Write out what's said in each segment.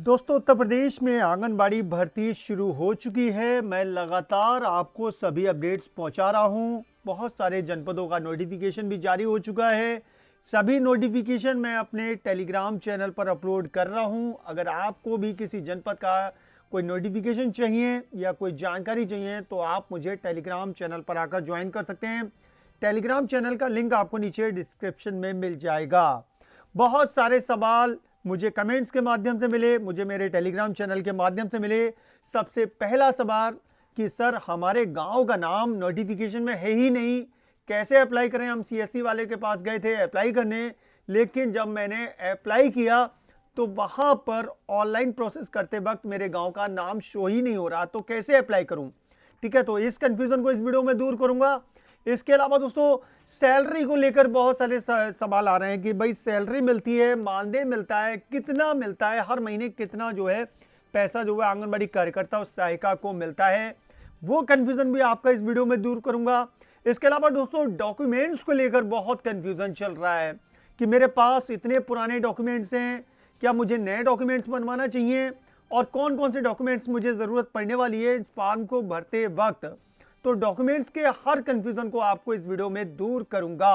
दोस्तों, उत्तर प्रदेश में आंगनबाड़ी भर्ती शुरू हो चुकी है। मैं लगातार आपको सभी अपडेट्स पहुंचा रहा हूं। बहुत सारे जनपदों का नोटिफिकेशन भी जारी हो चुका है। सभी नोटिफिकेशन मैं अपने टेलीग्राम चैनल पर अपलोड कर रहा हूं। अगर आपको भी किसी जनपद का कोई नोटिफिकेशन चाहिए या कोई जानकारी चाहिए तो आप मुझे टेलीग्राम चैनल पर आकर ज्वाइन कर सकते हैं। टेलीग्राम चैनल का लिंक आपको नीचे डिस्क्रिप्शन में मिल जाएगा। बहुत सारे सवाल मुझे कमेंट्स के माध्यम से मिले, मुझे मेरे टेलीग्राम चैनल के माध्यम से मिले। सबसे पहला सवाल कि सर हमारे गांव का नाम नोटिफिकेशन में है ही नहीं, कैसे अप्लाई करें। हम सीएससी वाले के पास गए थे अप्लाई करने, लेकिन जब मैंने अप्लाई किया तो वहां पर ऑनलाइन प्रोसेस करते वक्त मेरे गांव का नाम शो ही नहीं हो रहा, तो कैसे अप्लाई करूं। ठीक है, तो इस कंफ्यूजन को इस वीडियो में दूर करूंगा। इसके अलावा दोस्तों, सैलरी को लेकर बहुत सारे सवाल आ रहे हैं कि भाई सैलरी मिलती है, मानदेय मिलता है, कितना मिलता है, हर महीने कितना जो है पैसा जो है आंगनबाड़ी कार्यकर्ता और सहायिका को मिलता है। वो कंफ्यूजन भी आपका इस वीडियो में दूर करूंगा। इसके अलावा दोस्तों, डॉक्यूमेंट्स को लेकर बहुत कंफ्यूजन चल रहा है कि मेरे पास इतने पुराने डॉक्यूमेंट्स हैं, क्या मुझे नए डॉक्यूमेंट्स बनवाना चाहिए और कौन कौन से डॉक्यूमेंट्स मुझे ज़रूरत पड़ने वाली है इस फॉर्म को भरते वक्त। तो डॉक्यूमेंट्स के हर कंफ्यूजन को आपको इस वीडियो में दूर करूंगा।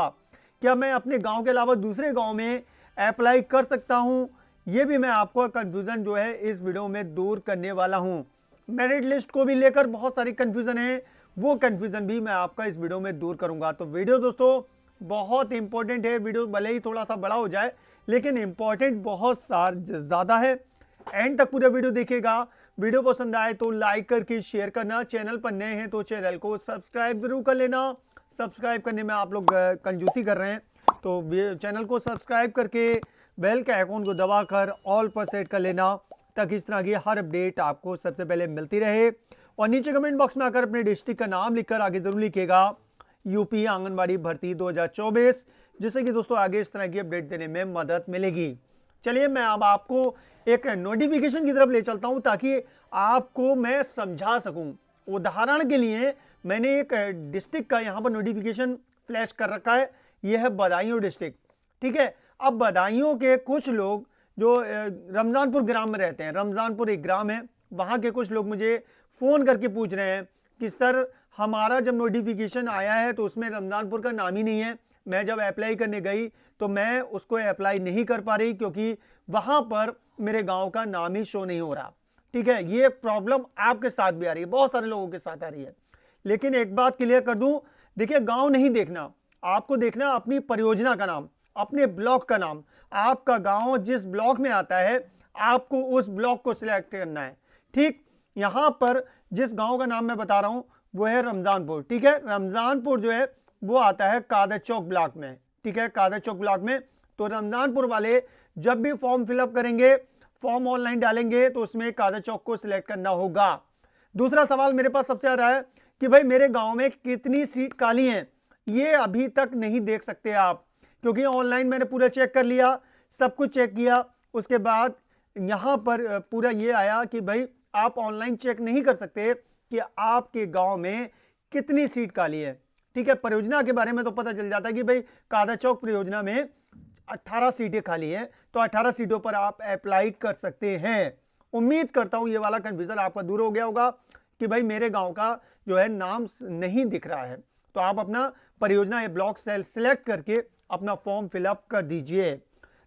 क्या मैं अपने गांव के अलावा दूसरे गांव में अप्लाई कर सकता हूं, ये भी मैं आपको कंफ्यूजन जो है इस वीडियो में दूर करने वाला हूं। मेरिट लिस्ट को भी लेकर बहुत सारी कंफ्यूजन है, वो कंफ्यूजन भी मैं आपका इस वीडियो में दूर करूंगा। तो वीडियो दोस्तों बहुत इंपॉर्टेंट है। वीडियो भले ही थोड़ा सा बड़ा हो जाए लेकिन इंपॉर्टेंट बहुत ज़्यादा है। एंड तक पूरा वीडियो देखिएगा। वीडियो पसंद आए तो लाइक करके शेयर करना, चैनल पर नए हैं तो चैनल को सब्सक्राइब जरूर कर लेना। सब्सक्राइब करने में आप लोग कंजूसी कर रहे हैं, तो चैनल को सब्सक्राइब करके बेल के आइकॉन को दबाकर ऑल पर सेट कर लेना, ताकि इस तरह की हर अपडेट आपको सबसे पहले मिलती रहे। और नीचे कमेंट बॉक्स में आकर अपने डिस्ट्रिक्ट का नाम लिखकर आगे जरूर लिखिएगा यूपी आंगनबाड़ी भर्ती 2024, जिससे कि दोस्तों आगे इस तरह की अपडेट देने में मदद मिलेगी। चलिए मैं अब आपको एक नोटिफिकेशन की तरफ ले चलता हूं ताकि आपको मैं समझा सकूं। उदाहरण के लिए मैंने एक डिस्ट्रिक्ट का यहां पर नोटिफिकेशन फ्लैश कर रखा है, यह है बदायूं डिस्ट्रिक्ट। ठीक है, अब बदायूं के कुछ लोग जो रमजानपुर ग्राम में रहते हैं, रमजानपुर एक ग्राम है, वहां के कुछ लोग मुझे फोन करके पूछ रहे हैं कि सर हमारा जब नोटिफिकेशन आया है तो उसमें रमजानपुर का नाम ही नहीं है। मैं जब अप्लाई करने गई तो मैं उसको अप्लाई नहीं कर पा रही क्योंकि वहां पर मेरे गांव का नाम ही शो नहीं हो रहा। ठीक है, ये प्रॉब्लम आपके साथ भी आ रही है, बहुत सारे लोगों के साथ आ रही है। लेकिन एक बात क्लियर कर दूं, देखिए गांव नहीं देखना, आपको देखना अपनी परियोजना का नाम, अपने ब्लॉक का नाम। आपका गांव जिस ब्लॉक में आता है आपको उस ब्लॉक को सिलेक्ट करना है। ठीक, यहां पर जिस गांव का नाम मैं बता रहा हूं वो है रमजानपुर। ठीक है, रमजानपुर जो है वो आता है कादर चौक ब्लॉक में। ठीक है, कादर चौक ब्लॉक में। तो रमजानपुर वाले जब भी फॉर्म फिलअप करेंगे, फॉर्म ऑनलाइन डालेंगे तो उसमें कादर चौक को सिलेक्ट करना होगा। दूसरा सवाल मेरे पास सबसे आ रहा है कि भाई मेरे गांव में कितनी सीट खाली हैं। ये अभी तक नहीं देख सकते आप, क्योंकि ऑनलाइन मैंने पूरा चेक कर लिया, सब कुछ चेक किया। उसके बाद यहां पर पूरा ये आया कि भाई आप ऑनलाइन चेक नहीं कर सकते कि आपके गांव में कितनी सीट खाली है। ठीक है, परियोजना के बारे में तो पता चल जाता है कि भाई कादर चौक परियोजना में 18 सीटें खाली हैं, तो 18 सीटों पर आप अप्लाई कर सकते हैं। उम्मीद करता हूं ये वाला कंफ्यूजन आपका दूर हो गया होगा कि भाई मेरे गांव का जो है नाम नहीं दिख रहा है, तो आप अपना परियोजना या ब्लॉक सेल सिलेक्ट करके अपना फॉर्म फिलअप कर दीजिए।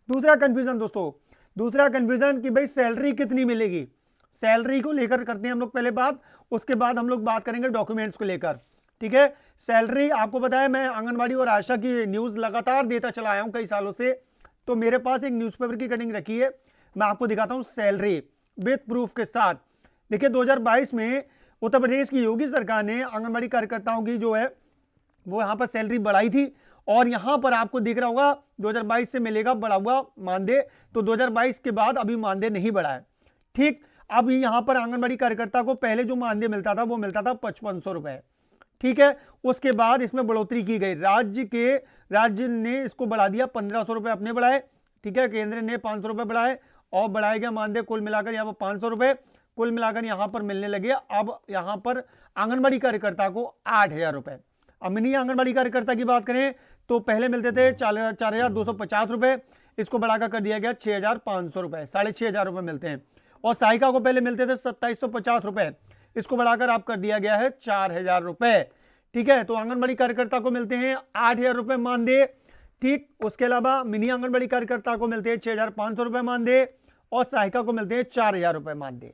दूसरा कंफ्यूजन दोस्तों, दूसरा कंफ्यूजन कि भाई सैलरी कितनी मिलेगी। सैलरी को लेकर करते हैं हम लोग पहले बात, उसके बाद हम लोग बात करेंगे डॉक्यूमेंट्स को लेकर। ठीक है, सैलरी आपको बताया मैं आंगनबाड़ी और आशा की न्यूज़ लगातार देता चला आया हूं कई सालों से। तो मेरे पास एक न्यूज़पेपर की कटिंग रखी है, मैं आपको दिखाता हूं सैलरी विथ प्रूफ के साथ। देखिए 2022 में उत्तर प्रदेश की योगी सरकार ने आंगनबाड़ी कार्यकर्ताओं की जो है वो यहाँ पर सैलरी बढ़ाई थी, और यहाँ पर आपको दिख रहा होगा 2022 से मिलेगा बढ़ा हुआ मानदेय। तो 2022 के बाद अभी मानदेय नहीं बढ़ा है। ठीक, अब यहाँ पर आंगनबाड़ी कार्यकर्ता को पहले जो मानदेय मिलता था वो मिलता था 5500 रुपए। ठीक है, उसके बाद इसमें बढ़ोतरी की गई, राज्य ने इसको बढ़ा दिया 1500 रुपए अपने बढ़ाए। ठीक है, केंद्र ने 500 रुपए बढ़ाए और बढ़ाया गया मानदेय कुल मिलाकर यहाँ पर 500 रुपए कुल मिलाकर यहाँ पर मिलने लगे। अब यहाँ पर आंगनबाड़ी कार्यकर्ता को 8000 रुपए। अब मिनी आंगनबाड़ी कार्यकर्ता की बात करें तो पहले मिलते थे 4250 रुपए, इसको बढ़ाकर कर दिया गया 6500 रुपए, 6500 रुपए मिलते हैं। और सहायिका को पहले मिलते थे 2750 रुपए, इसको बढ़ाकर आप कर दिया गया है 4000 रुपए। ठीक है, तो आंगनबाड़ी कार्यकर्ता को मिलते हैं 8000 रुपए मानदेय। ठीक, उसके अलावा मिनी आंगनबाड़ी कार्यकर्ता को मिलते हैं 6500 रुपए मानदेय और सहायिका को मिलते हैं 4000 रुपए मानदेय।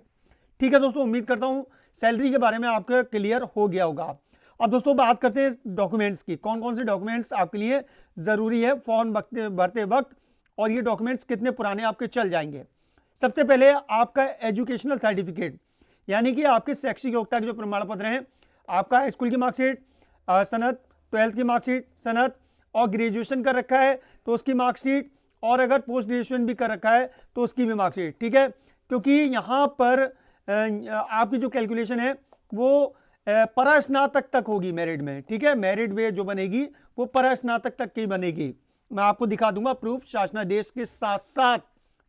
ठीक है दोस्तों, उम्मीद करता हूं सैलरी के बारे में आपका क्लियर हो गया होगा। अब दोस्तों बात करते हैं डॉक्यूमेंट्स की, कौन कौन से डॉक्यूमेंट्स आपके लिए जरूरी है फॉर्म भरते वक्त, और ये डॉक्यूमेंट्स कितने पुराने आपके चल जाएंगे। सबसे पहले आपका एजुकेशनल सर्टिफिकेट, यानी कि आपके शैक्षिक योग्यता के जो प्रमाण पत्र हैं, आपका स्कूल की मार्कशीट, सनद, 12th की मार्कशीट, सनद, और ग्रेजुएशन कर रखा है तो उसकी मार्कशीट, और अगर पोस्ट ग्रेजुएशन भी कर रखा है तो उसकी भी मार्कशीट। ठीक है, क्योंकि यहाँ पर आपकी जो कैलकुलेशन है वो परास्नातक तक होगी मेरिट में। ठीक है, मेरिट वे जो बनेगी वो परास्नातक तक की बनेगी। मैं आपको दिखा दूंगा प्रूफ शासनादेश के साथ साथ।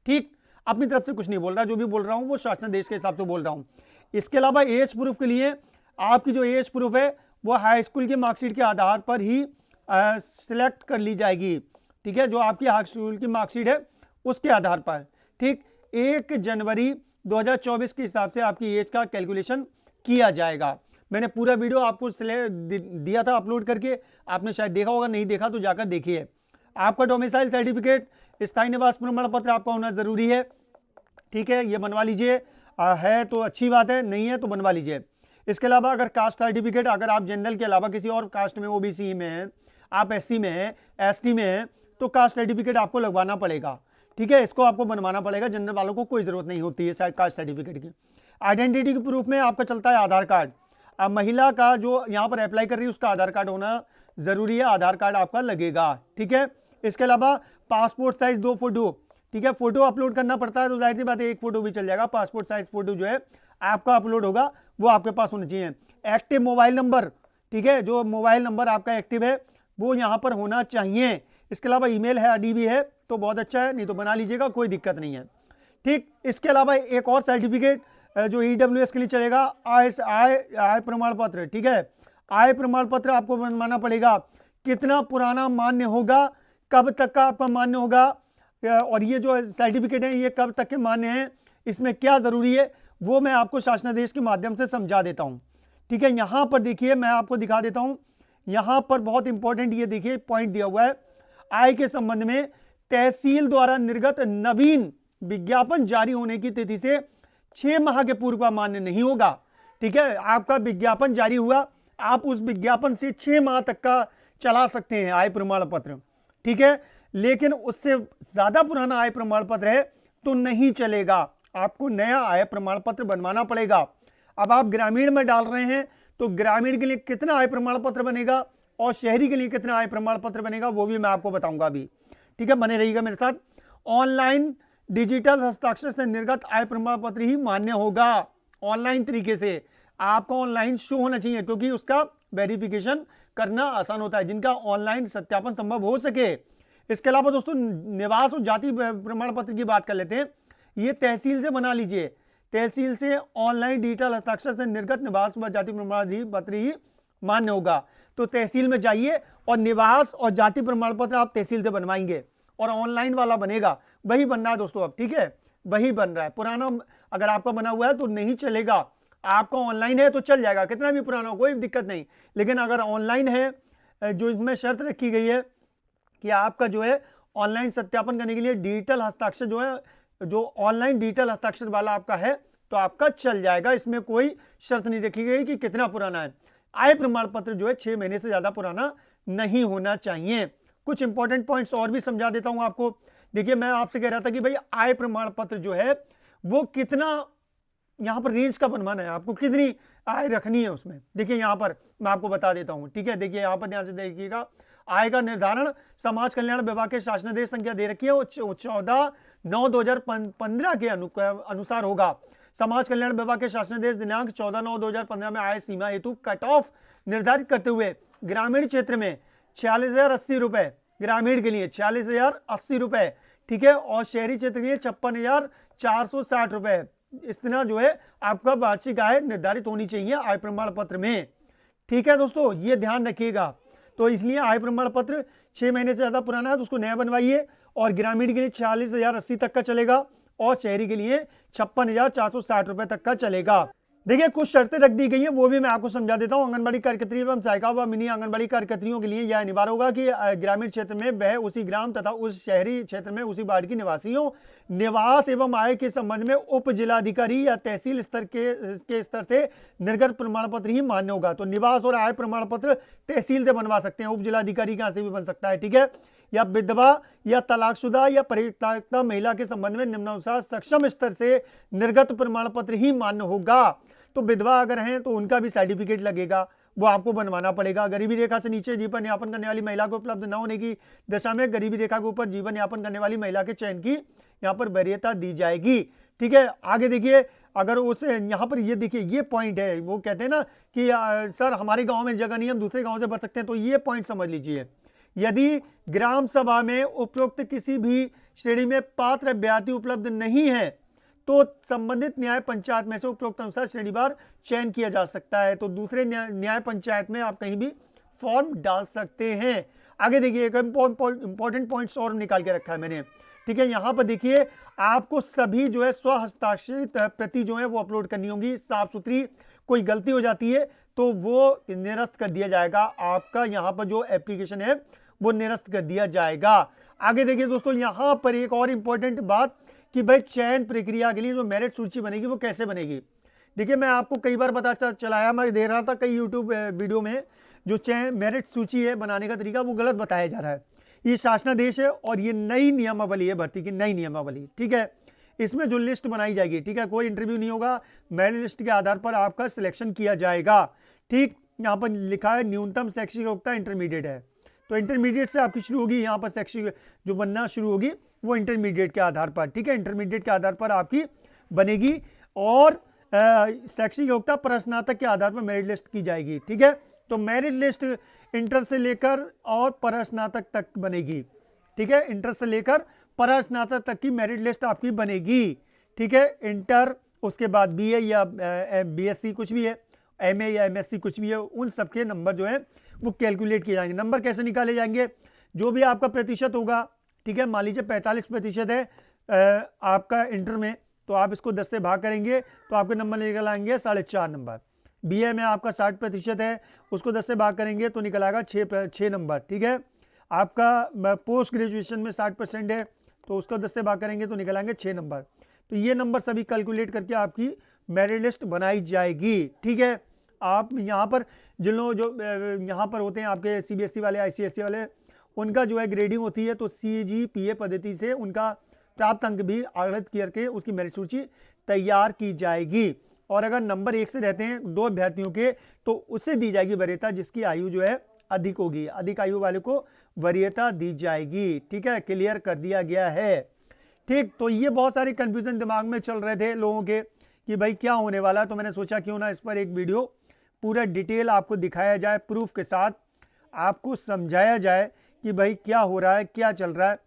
ठीक, अपनी तरफ से कुछ नहीं बोल रहा, जो भी बोल रहा हूं वो शासनादेश के हिसाब से बोल रहा हूं। इसके अलावा एज प्रूफ के लिए आपकी जो एज प्रूफ है वो हाई स्कूल की मार्कशीट के आधार पर ही सिलेक्ट कर ली जाएगी। ठीक है, जो आपकी हाई स्कूल की मार्कशीट है उसके आधार पर। ठीक, 1 जनवरी 2024 के हिसाब से आपकी एज का कैलकुलेशन किया जाएगा। मैंने पूरा वीडियो आपको दिया था अपलोड करके, आपने शायद देखा होगा, नहीं देखा तो जाकर देखिए। आपका डोमिसाइल सर्टिफिकेट, स्थायी निवास प्रमाण पत्र आपका होना जरूरी है। ठीक है, ये बनवा लीजिए, है तो अच्छी बात है, नहीं है तो बनवा लीजिए। इसके अलावा अगर कास्ट सर्टिफिकेट, अगर आप जनरल के अलावा किसी और कास्ट में, ओबीसी में हैं, आप एससी में हैं, एसटी में हैं, तो कास्ट सर्टिफिकेट आपको लगवाना पड़ेगा। ठीक है, इसको आपको बनवाना पड़ेगा, जनरल वालों को कोई जरूरत नहीं होती है कास्ट सर्टिफिकेट की। आइडेंटिटी के प्रूफ में आपका चलता है आधार कार्ड। अब महिला का जो यहाँ पर अप्लाई कर रही है उसका आधार कार्ड होना जरूरी है, आधार कार्ड आपका लगेगा। ठीक है, इसके अलावा पासपोर्ट साइज 2 फोटो। ठीक है, फोटो अपलोड करना पड़ता है तो जाहिर सी बात है 1 फोटो भी चल जाएगा। पासपोर्ट साइज फोटो जो है आपका अपलोड होगा वो आपके पास होना चाहिए। एक्टिव मोबाइल नंबर, ठीक है, जो मोबाइल नंबर आपका एक्टिव है वो यहाँ पर होना चाहिए। इसके अलावा ईमेल है, आईडी भी है तो बहुत अच्छा है, नहीं तो बना लीजिएगा, कोई दिक्कत नहीं है। ठीक, इसके अलावा एक और सर्टिफिकेट जो ईडब्ल्यूएस के लिए चलेगा, आय प्रमाण पत्र। ठीक है, आय प्रमाण पत्र आपको बनवाना पड़ेगा। कितना पुराना मान्य होगा, कब तक का आपका मान्य होगा, और ये जो सर्टिफिकेट है ये कब तक के मान्य हैं, इसमें क्या जरूरी है वो मैं आपको शासनादेश के माध्यम से समझा देता हूं। ठीक है, यहां पर देखिए मैं आपको दिखा देता हूं, यहां पर बहुत इंपॉर्टेंट ये देखिए पॉइंट दिया हुआ है, आय के संबंध में तहसील द्वारा निर्गत नवीन विज्ञापन जारी होने की तिथि से 6 माह के पूर्व का मान्य नहीं होगा। ठीक है, आपका विज्ञापन जारी हुआ, आप उस विज्ञापन से 6 माह तक का चला सकते हैं आय प्रमाण पत्र। ठीक है, लेकिन उससे ज्यादा पुराना आय प्रमाण पत्र है तो नहीं चलेगा, आपको नया आय प्रमाण पत्र बनवाना पड़ेगा। अब आप ग्रामीण में डाल रहे हैं तो ग्रामीण के लिए कितना आय प्रमाण पत्र बनेगा और शहरी के लिए कितना आय प्रमाण पत्र बनेगा वो भी मैं आपको बताऊंगा अभी। ठीक है, बने रहिएगा मेरे साथ। ऑनलाइन डिजिटल हस्ताक्षर से निर्गत आय प्रमाण पत्र ही मान्य होगा। ऑनलाइन तरीके से आपका ऑनलाइन शो होना चाहिए क्योंकि उसका वेरिफिकेशन करना आसान होता है, जिनका ऑनलाइन सत्यापन संभव हो सके। इसके अलावा दोस्तों निवास और जाति प्रमाण पत्र की बात कर लेते हैं। ये तहसील से बना लीजिए, तहसील से ऑनलाइन डिजिटल हस्ताक्षर से निर्गत निवास व जाति प्रमाण पत्र ही मान्य होगा। तो तहसील में जाइए और निवास और जाति प्रमाण पत्र आप तहसील से बनवाएंगे और ऑनलाइन वाला बनेगा, वही बन रहा है दोस्तों अब। ठीक है, वही बन रहा है, पुराना अगर आपका बना हुआ है तो नहीं चलेगा। आपका ऑनलाइन है तो चल जाएगा, कितना भी पुराना हो कोई दिक्कत नहीं, लेकिन अगर ऑनलाइन है, जो इसमें शर्त रखी गई है कि आपका जो है ऑनलाइन सत्यापन करने के लिए डिजिटल हस्ताक्षर जो है, जो ऑनलाइन डिजिटल हस्ताक्षर वाला आपका है तो आपका चल जाएगा। इसमें कोई शर्त नहीं रखी गई कि कितना पुराना है। आय प्रमाण पत्र जो है 6 महीने से ज्यादा पुराना नहीं होना चाहिए। कुछ इंपॉर्टेंट पॉइंट्स और भी समझा देता हूं आपको। देखिए, मैं आपसे कह रहा था कि भाई आय प्रमाण पत्र जो है वो कितना, यहां पर रेंज का बनवाना है, आपको कितनी आय रखनी है उसमें। देखिए यहां पर मैं आपको बता देता हूं। ठीक है, देखिए यहां पर ध्यान से देखिएगा, आय का निर्धारण समाज कल्याण विभाग के शासनादेश संख्या दे रखी है, वो 14/9/2015 के अनुसार होगा। समाज कल्याण विभाग के शासनादेश दिनांक 14/9/2015 में आय सीमा हेतु कट ऑफ निर्धारित करते हुए ग्रामीण क्षेत्र में 46,080 रुपए, ग्रामीण के लिए 46,080 रुपए। ठीक है, और शहरी क्षेत्र के लिए 56,460 रुपए। इतना जो है आपका वार्षिक आय निर्धारित होनी चाहिए आय प्रमाण पत्र में। ठीक है दोस्तों, ये ध्यान रखिएगा। तो इसलिए आय प्रमाण पत्र 6 महीने से ज्यादा पुराना है तो उसको नया बनवाइए, और ग्रामीण के लिए 46,080 तक का चलेगा और शहरी के लिए 56,460 रुपए तक का चलेगा। देखिए कुछ शर्तें रख दी गई हैं, वो भी मैं आपको समझा देता हूँ। आंगनबाड़ी कार्यकर्त्री एवं सहायिका व मिनी आंगनबाड़ी कार्यकर्त्रियों के लिए यह अनिवार्य होगा कि ग्रामीण क्षेत्र में वह उसी ग्राम तथा उस शहरी क्षेत्र में उसी वार्ड की निवासियों निवास एवं आय के संबंध में उप जिलाधिकारी या तहसील स्तर के स्तर से निर्गत प्रमाण पत्र ही मान्य होगा। तो निवास और आय प्रमाण पत्र तहसील से बनवा सकते हैं, उप जिलाधिकारी यहाँ से भी बन सकता है, ठीक है। या विधवा या तलाकशुदा या परित्यक्ता महिला के संबंध में निम्नानुसार सक्षम स्तर से निर्गत प्रमाण पत्र ही मान्य होगा। तो विधवा अगर हैं तो उनका भी सर्टिफिकेट लगेगा, वो आपको बनवाना पड़ेगा। गरीबी रेखा से नीचे जीवन यापन करने वाली महिला को उपलब्ध न होने की दशा में गरीबी रेखा के ऊपर जीवन यापन करने वाली महिला के चयन की यहाँ पर वरीयता दी जाएगी, ठीक है। आगे देखिए, अगर उस यहाँ पर ये देखिए ये पॉइंट है, वो कहते हैं ना कि सर हमारे गांव में जगह नहीं, हम दूसरे गांव से भर सकते हैं, तो ये पॉइंट समझ लीजिए। यदि ग्राम सभा में उपरोक्त किसी भी श्रेणी में पात्र अभ्यर्थी उपलब्ध नहीं है तो संबंधित न्याय पंचायत में से उपरोक्त अनुसार श्रेणीवार चयन किया जा सकता है। तो दूसरे न्याय पंचायत में आप कहीं भी फॉर्म डाल सकते हैं। आगे देखिए, एक इंपॉर्टेंट पॉइंट्स और निकाल के रखा है मैंने, ठीक है। यहाँ पर देखिए आपको सभी जो है स्व हस्ताक्षरित प्रति जो है वो अपलोड करनी होगी, साफ सुथरी। कोई गलती हो जाती है तो वो निरस्त कर दिया जाएगा, आपका यहाँ पर जो एप्लीकेशन है वो निरस्त कर दिया जाएगा। आगे देखिए दोस्तों, यहाँ पर एक और इंपॉर्टेंट बात कि भाई चयन प्रक्रिया के लिए जो मेरिट सूची बनेगी वो कैसे बनेगी। देखिए मैं आपको कई बार पता चलाया, मैं दे रहा था कई यूट्यूब वीडियो में, जो चयन मेरिट सूची है बनाने का तरीका वो गलत बताया जा रहा है। ये शासनादेश है और ये नई नियमावली है, भर्ती की नई नियमावली, ठीक है। इसमें जो लिस्ट बनाई जाएगी, ठीक है, कोई इंटरव्यू नहीं होगा, मेरिट लिस्ट के आधार पर आपका सिलेक्शन किया जाएगा, ठीक। यहाँ पर लिखा है न्यूनतम शैक्षिक योग्यता इंटरमीडिएट है, तो इंटरमीडिएट से आपकी शुरू होगी। यहाँ पर शैक्षिक जो बनना शुरू होगी वो इंटरमीडिएट के आधार पर, ठीक है, इंटरमीडिएट के आधार पर आपकी बनेगी। और शैक्षिक योग्यता प्रस्नातक के आधार पर मेरिट लिस्ट की जाएगी, ठीक है। तो मेरिट लिस्ट इंटर से लेकर और प्रस्नातक तक बनेगी, ठीक है, इंटर से लेकर प्रस्नातक तक की मेरिट लिस्ट आपकी बनेगी, ठीक है। इंटर, उसके बाद बीए या बीएससी कुछ भी है, एमए या एमएससी कुछ भी है, उन सबके नंबर जो है वो कैलकुलेट किए जाएंगे। नंबर कैसे निकाले जाएंगे, जो भी आपका प्रतिशत होगा, ठीक है, मान लीजिए 45% है आपका इंटर में, तो आप इसको 10 से भाग करेंगे तो आपके नंबर निकल आएंगे 4.5 नंबर। बीए में आपका 60% है, उसको 10 से भाग करेंगे तो निकल आएगा 6 नंबर, ठीक है। आपका पोस्ट ग्रेजुएशन में 60% है तो उसको 10 से भाग करेंगे तो निकल आएंगे 6 नंबर। तो ये नंबर सभी कैलकुलेट करके आपकी मेरिट लिस्ट बनाई जाएगी, ठीक है। आप यहाँ पर जिन लोग जो यहाँ पर होते हैं आपके सीबीएसई वाले, आईसीएसई वाले, उनका जो है ग्रेडिंग होती है, तो सीजीपीए पद्धति से उनका प्राप्त अंक भी आकलित करके उसकी मेरिट सूची तैयार की जाएगी। और अगर नंबर 1 से रहते हैं 2 अभ्यर्थियों के तो उससे दी जाएगी वरीयता जिसकी आयु जो है अधिक होगी, अधिक आयु वाले को वरीयता दी जाएगी, ठीक है। क्लियर कर दिया गया है, ठीक। तो ये बहुत सारे कंफ्यूजन दिमाग में चल रहे थे लोगों के कि भाई क्या होने वाला है, तो मैंने सोचा क्यों ना इस पर एक वीडियो पूरा डिटेल आपको दिखाया जाए, प्रूफ के साथ आपको समझाया जाए कि भाई क्या हो रहा है, क्या चल रहा है।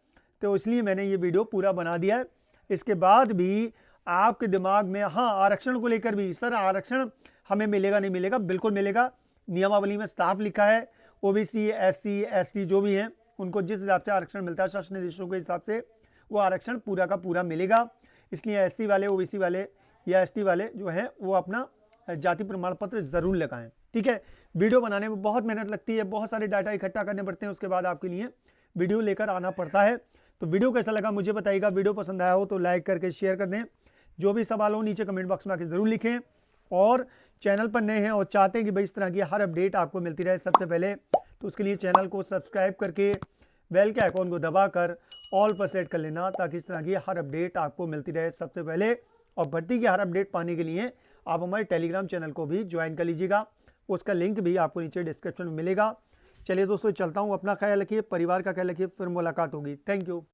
तो इसलिए मैंने ये वीडियो पूरा बना दिया है। इसके बाद भी आपके दिमाग में, हाँ, आरक्षण को लेकर भी, सर आरक्षण हमें मिलेगा नहीं मिलेगा, बिल्कुल मिलेगा। नियमावली में साफ लिखा है, ओबीसी, एससी, एसटी जो भी हैं उनको जिस हिसाब से आरक्षण मिलता है शासन निर्देशों के हिसाब से, वो आरक्षण पूरा का पूरा मिलेगा। इसलिए एससी वाले, ओबीसी वाले या एसटी वाले जो हैं वो अपना जाति प्रमाण पत्र जरूर लगाएं, ठीक है। वीडियो बनाने में बहुत मेहनत लगती है, बहुत सारे डाटा इकट्ठा करने पड़ते हैं, उसके बाद आपके लिए वीडियो लेकर आना पड़ता है। तो वीडियो कैसा लगा मुझे बताइएगा, वीडियो पसंद आया हो तो लाइक करके शेयर कर दें। जो भी सवाल हो नीचे कमेंट बॉक्स में आके जरूर लिखें। और चैनल पर नए हैं और चाहते हैं कि भाई इस तरह की हर अपडेट आपको मिलती रहे सबसे पहले, तो उसके लिए चैनल को सब्सक्राइब करके बेल के आइकॉन को दबाकर ऑल पर सेट कर लेना, ताकि इस तरह की हर अपडेट आपको मिलती रहे सबसे पहले। और भर्ती की हर अपडेट पाने के लिए आप हमारे टेलीग्राम चैनल को भी ज्वाइन कर लीजिएगा, उसका लिंक भी आपको नीचे डिस्क्रिप्शन में मिलेगा। चलिए दोस्तों चलता हूँ, अपना ख्याल रखिए, परिवार का ख्याल रखिए, फिर मुलाकात होगी। Thank you.